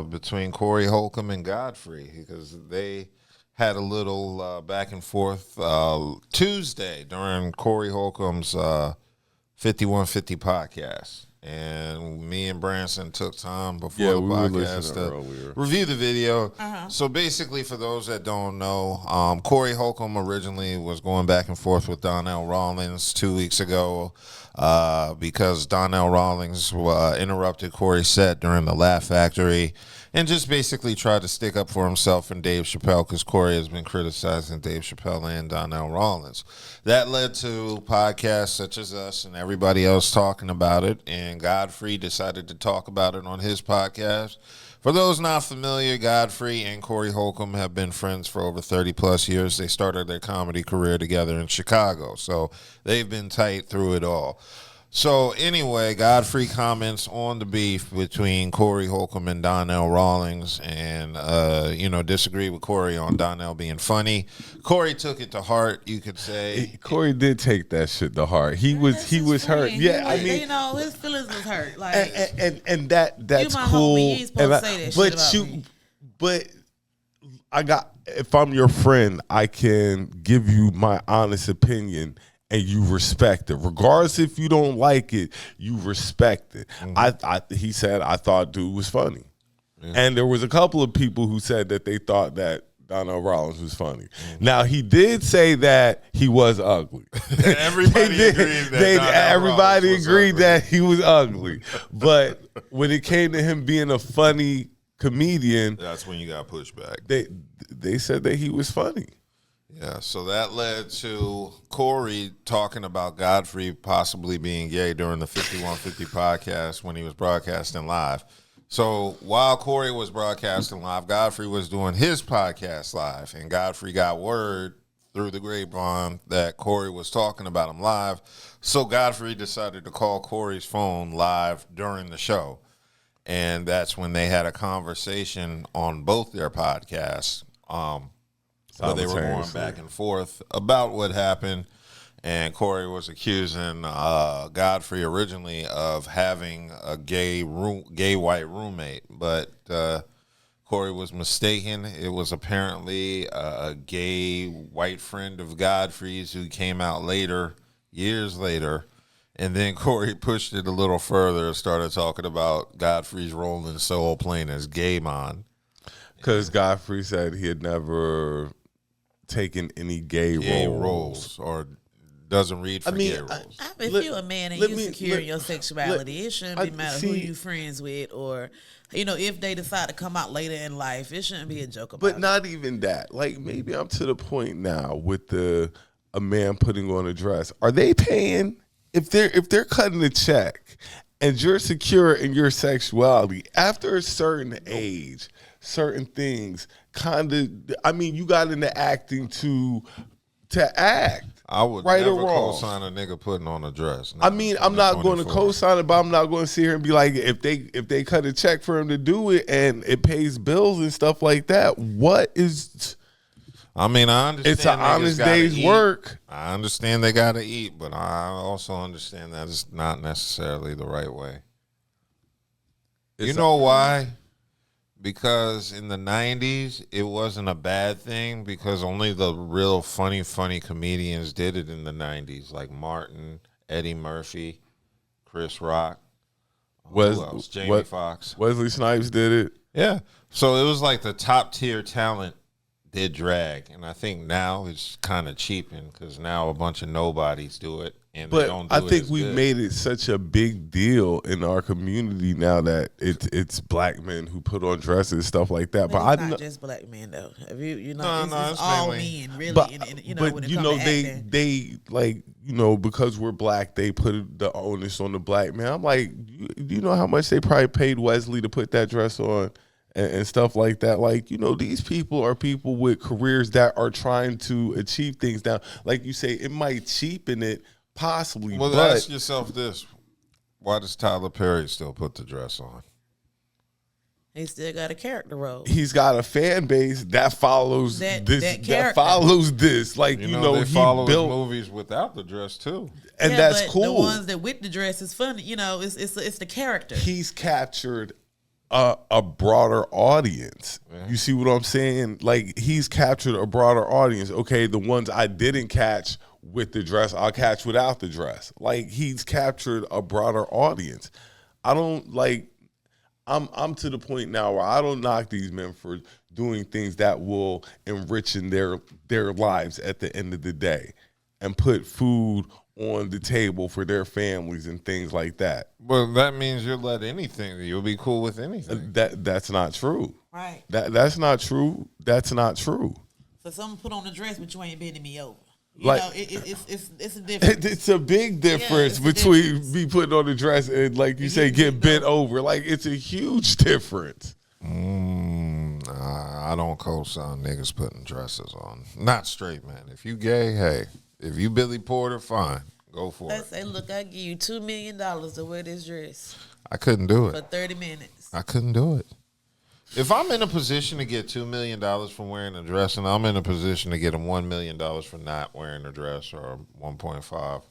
between Corey Holcomb and Godfrey because they had a little back and forth Tuesday during Corey Holcomb's 5150 podcast. And me and Branson took time before the podcast to review the video. So basically, for those that don't know, Corey Holcomb originally was going back and forth with Donnell Rawlings 2 weeks ago because Donnell Rawlings interrupted Corey's set during the Laugh Factory and just basically tried to stick up for himself and Dave Chappelle because Corey has been criticizing Dave Chappelle and Donnell Rawlings. That led to podcasts such as us and everybody else talking about it, and Godfrey decided to talk about it on his podcast. For those not familiar, Godfrey and Corey Holcomb have been friends for over 30-plus years. They started their comedy career together in Chicago, so they've been tight through it all. So anyway, Godfrey comments on the beef between Corey Holcomb and Donnell Rawlings and, disagreed with Corey on Donnell being funny. Corey took it to heart, you could say. Corey did take that shit to heart. He was hurt. Yeah, I mean, his feelings was hurt. Like, and that's cool. Homie, you ain't supposed to say that shit about me. But if I'm your friend, I can give you my honest opinion. And you respect it, regardless if you don't like it. You respect it. He said, "I thought dude was funny," and there was a couple of people who said that they thought that Donnell Rawlings was funny. Now he did say that he was ugly. Everybody agreed that he was ugly. But when it came to him being a funny comedian, that's when you got pushed back. They said that he was funny. Yeah, so that led to Corey talking about Godfrey possibly being gay during the 5150 podcast when he was broadcasting live. So while Corey was broadcasting live, Godfrey was doing his podcast live, and Godfrey got word through the grapevine that Corey was talking about him live. So Godfrey decided to call Corey's phone live during the show, and that's when they had a conversation on both their podcasts. So they were going back and forth about what happened, and Corey was accusing Godfrey originally of having a gay white roommate, but Corey was mistaken. It was apparently a gay white friend of Godfrey's who came out later, years later, and then Corey pushed it a little further and started talking about Godfrey's role in Soul Plane as gay man. Because Godfrey said he had never taken any gay roles or doesn't read for gay roles. If you're a man and you're secure in your sexuality, it shouldn't matter who you friends with or, if they decide to come out later in life, it shouldn't be a joke about But not even that. Like, maybe I'm to the point now with a man putting on a dress. Are they paying? If they're cutting a check and you're secure in your sexuality, after a certain age, certain things you got into acting to act. I would right never or wrong. co-sign a nigga putting on a dress. I'm not going to co-sign it, but I'm not going to sit here and be like, if they cut a check for him to do it and it pays bills and stuff like that, what is? I understand it's an honest day's work. I understand they got to eat, but I also understand that it's not necessarily the right way. You know why? Because in the 90s, it wasn't a bad thing because only the real funny comedians did it in the 90s, like Martin, Eddie Murphy, Chris Rock, who else? Jamie Foxx. Wesley Snipes did it. Yeah. So it was like the top tier talent did drag. And I think now it's kind of cheapened because now a bunch of nobodies do it. And but they don't do I think we good. made it such a big deal in our community now that it's black men who put on dresses and stuff like that. But it's not just black men though. It's all men really. But when it comes to acting. they because we're black, they put the onus on the black man. I'm like, do you know how much they probably paid Wesley to put that dress on? And stuff like that. Like, these people are people with careers that are trying to achieve things. Now, like you say, it might cheapen it, possibly. Well, ask yourself this. Why does Tyler Perry still put the dress on? He still got a character role. He's got a fan base that follows that follows this. Like, they he follow built movies without the dress, too. And that's cool. The ones that with the dress is funny. It's the character. He's captured a broader audience. Yeah. You see what I'm saying? Like, he's captured a broader audience. Okay, the ones I didn't catch with the dress, I'll catch without the dress. Like, he's captured a broader audience. I don't like. I'm to the point now where I don't knock these men for doing things that will enrich in their lives at the end of the day and put food on the table for their families and things like that. Well, that means you'll let anything. You'll be cool with anything. That's not true. Right. That's not true. That's not true. So someone put on a dress, but you ain't bending me over. You like, know, it's a difference. It's a big difference between me putting on a dress and, like you say, get bent over. Like, it's a huge difference. I don't co-sign niggas putting dresses on. Not straight, man. If you gay, hey. If you Billy Porter, fine. Go for it. I say, look, I give you $2 million to wear this dress. I couldn't do it. For 30 minutes. I couldn't do it. If I'm in a position to get $2 million from wearing a dress, and I'm in a position to get $1 million for not wearing a dress, or 1.5,